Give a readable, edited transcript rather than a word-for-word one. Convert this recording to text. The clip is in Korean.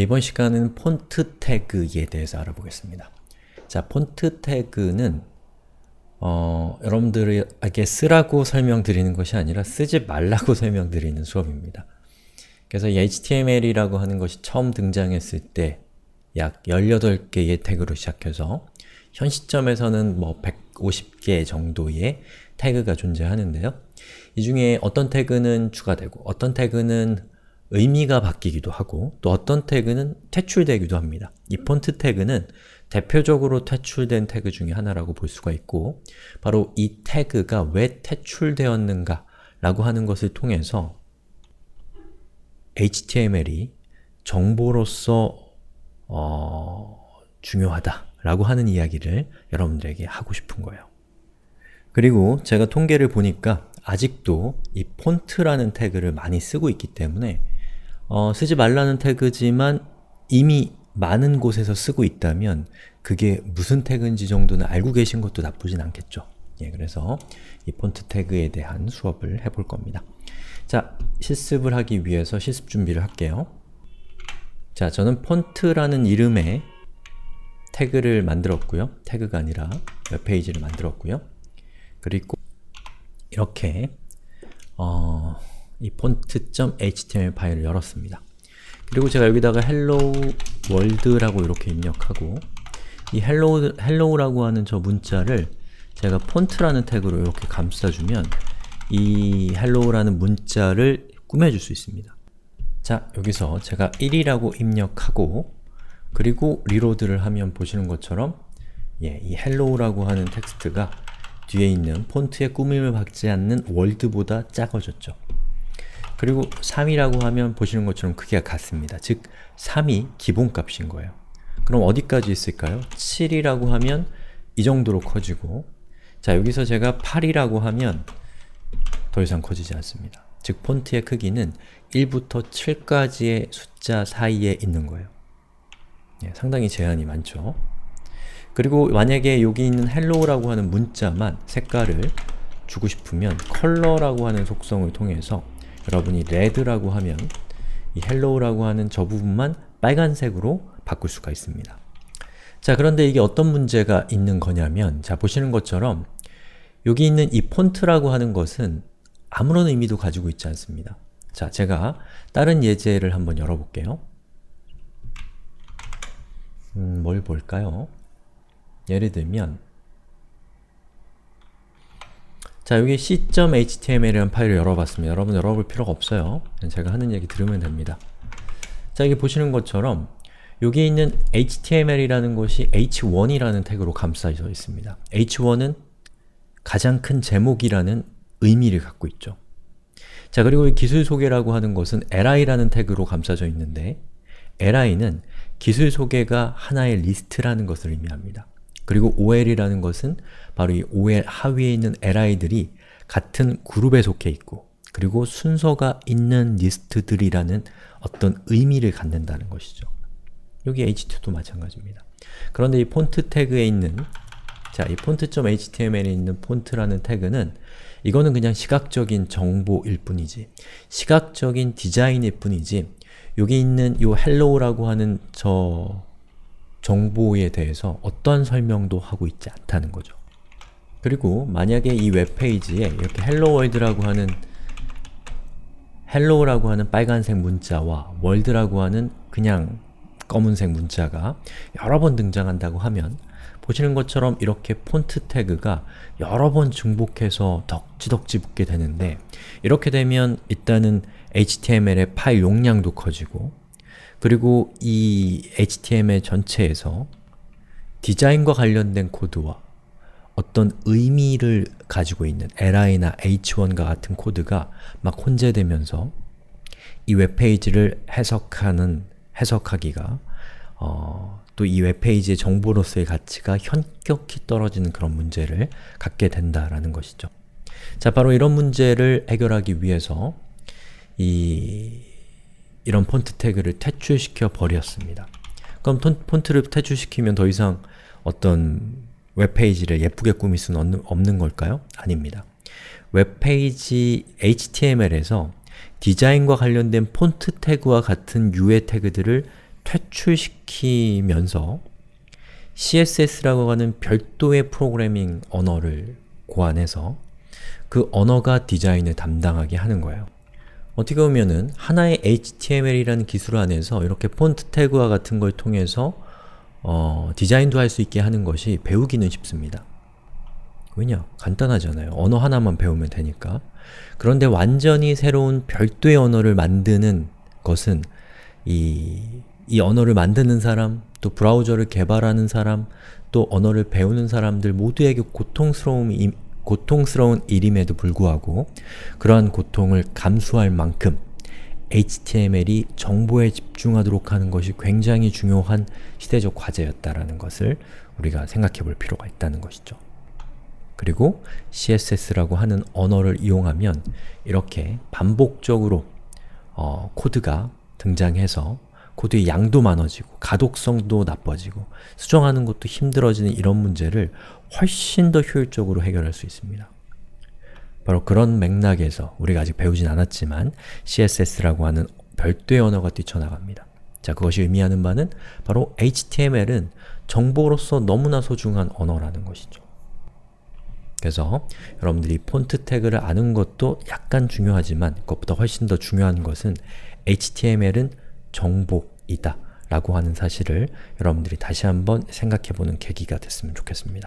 이번 시간은 폰트 태그에 대해서 알아보겠습니다. 자, 폰트 태그는 여러분들에게 쓰라고 설명드리는 것이 아니라 쓰지 말라고 설명드리는 수업입니다. 그래서 이 HTML이라고 하는 것이 처음 등장했을 때 약 18개의 태그로 시작해서 현 시점에서는 뭐 150개 정도의 태그가 존재하는데요. 이 중에 어떤 태그는 추가되고 어떤 태그는 의미가 바뀌기도 하고 또 어떤 태그는 퇴출되기도 합니다. 이 폰트 태그는 대표적으로 퇴출된 태그 중에 하나라고 볼 수가 있고 바로 이 태그가 왜 퇴출되었는가 라고 하는 것을 통해서 HTML이 정보로서 중요하다 라고 하는 이야기를 여러분들에게 하고 싶은 거예요. 그리고 제가 통계를 보니까 아직도 이 폰트라는 태그를 많이 쓰고 있기 때문에 쓰지 말라는 태그지만 이미 많은 곳에서 쓰고 있다면 그게 무슨 태그인지 정도는 알고 계신 것도 나쁘진 않겠죠. 그래서 이 폰트 태그에 대한 수업을 해볼 겁니다. 자, 실습을 하기 위해서 실습 준비를 할게요. 자, 저는 폰트라는 이름의 태그를 만들었고요. 태그가 아니라 웹페이지를 만들었고요. 그리고 이렇게 이 font.html 파일을 열었습니다. 그리고 제가 여기다가 hello world라고 이렇게 입력하고 이 hello라고 하는 저 문자를 제가 폰트라는 태그로 이렇게 감싸주면 이 hello라는 문자를 꾸며줄 수 있습니다. 자, 여기서 제가 1이라고 입력하고 그리고 리로드를 하면 보시는 것처럼 이 hello라고 하는 텍스트가 뒤에 있는 폰트의 꾸밈을 받지 않는 월드보다 작아졌죠. 그리고 3이라고 하면 보시는 것처럼 크기가 같습니다. 즉, 3이 기본값인 거예요. 그럼 어디까지 있을까요? 7이라고 하면 이 정도로 커지고 자, 여기서 제가 8이라고 하면 더 이상 커지지 않습니다. 즉, 폰트의 크기는 1부터 7까지의 숫자 사이에 있는 거예요. 상당히 제한이 많죠. 그리고 만약에 여기 있는 hello라고 하는 문자만 색깔을 주고 싶으면 컬러라고 하는 속성을 통해서 여러분이 red라고 하면 이 hello라고 하는 저 부분만 빨간색으로 바꿀 수가 있습니다. 자, 그런데 이게 어떤 문제가 있는 거냐면 자, 보시는 것처럼 여기 있는 이 폰트라고 하는 것은 아무런 의미도 가지고 있지 않습니다. 자, 제가 다른 예제를 한번 열어볼게요. 뭘 볼까요? 예를 들면 자, 여기 c.html이라는 파일을 열어봤습니다. 여러분 열어볼 필요가 없어요. 제가 하는 얘기 들으면 됩니다. 자, 여기 보시는 것처럼 여기 있는 html이라는 것이 h1이라는 태그로 감싸져 있습니다. h1은 가장 큰 제목이라는 의미를 갖고 있죠. 자, 그리고 이 기술 소개라고 하는 것은 li라는 태그로 감싸져 있는데 li는 기술 소개가 하나의 리스트라는 것을 의미합니다. 그리고 ol이라는 것은 바로 이 ol 하위에 있는 li들이 같은 그룹에 속해 있고 그리고 순서가 있는 리스트들이라는 어떤 의미를 갖는다는 것이죠. 여기 h2도 마찬가지입니다. 그런데 이 폰트 태그에 있는 자, 이 font.html에 있는 폰트라는 태그는 이거는 그냥 시각적인 정보일 뿐이지 시각적인 디자인일 뿐이지 여기 있는 이 hello라고 하는 저 정보에 대해서 어떠한 설명도 하고 있지 않다는 거죠. 그리고 만약에 이 웹페이지에 이렇게 helloworld라고 하는 빨간색 문자와 world라고 하는 그냥 검은색 문자가 여러 번 등장한다고 하면 보시는 것처럼 이렇게 폰트 태그가 여러 번 중복해서 덕지덕지 붙게 되는데 이렇게 되면 일단은 HTML의 파일 용량도 커지고 그리고 이 HTML 전체에서 디자인과 관련된 코드와 어떤 의미를 가지고 있는 li나 h1과 같은 코드가 막 혼재되면서 이 웹페이지를 해석하기가 또 이 웹페이지의 정보로서의 가치가 현격히 떨어지는 그런 문제를 갖게 된다라는 것이죠. 자, 바로 이런 문제를 해결하기 위해서 이런 폰트 태그를 퇴출시켜 버렸습니다. 그럼 폰트를 퇴출시키면 더 이상 어떤 웹페이지를 예쁘게 꾸밀 수는 없는 걸까요? 아닙니다. 웹페이지 HTML에서 디자인과 관련된 폰트 태그와 같은 유의 태그들을 퇴출시키면서 CSS라고 하는 별도의 프로그래밍 언어를 고안해서 그 언어가 디자인을 담당하게 하는 거예요. 어떻게 보면은 하나의 HTML이라는 기술 안에서 이렇게 폰트 태그와 같은 걸 통해서 디자인도 할 수 있게 하는 것이 배우기는 쉽습니다. 왜냐? 간단하잖아요. 언어 하나만 배우면 되니까. 그런데 완전히 새로운 별도의 언어를 만드는 것은 이 언어를 만드는 사람, 또 브라우저를 개발하는 사람, 또 언어를 배우는 사람들 모두에게 고통스러운 일임에도 불구하고 그러한 고통을 감수할 만큼 HTML이 정보에 집중하도록 하는 것이 굉장히 중요한 시대적 과제였다라는 것을 우리가 생각해 볼 필요가 있다는 것이죠. 그리고 CSS라고 하는 언어를 이용하면 이렇게 반복적으로 코드가 등장해서 코드의 양도 많아지고 가독성도 나빠지고 수정하는 것도 힘들어지는 이런 문제를 훨씬 더 효율적으로 해결할 수 있습니다. 바로 그런 맥락에서 우리가 아직 배우진 않았지만 CSS라고 하는 별도의 언어가 뛰쳐나갑니다. 자, 그것이 의미하는 바는 바로 HTML은 정보로서 너무나 소중한 언어라는 것이죠. 그래서 여러분들이 폰트 태그를 아는 것도 약간 중요하지만 그것보다 훨씬 더 중요한 것은 HTML은 정보이다 라고 하는 사실을 여러분들이 다시 한번 생각해보는 계기가 됐으면 좋겠습니다.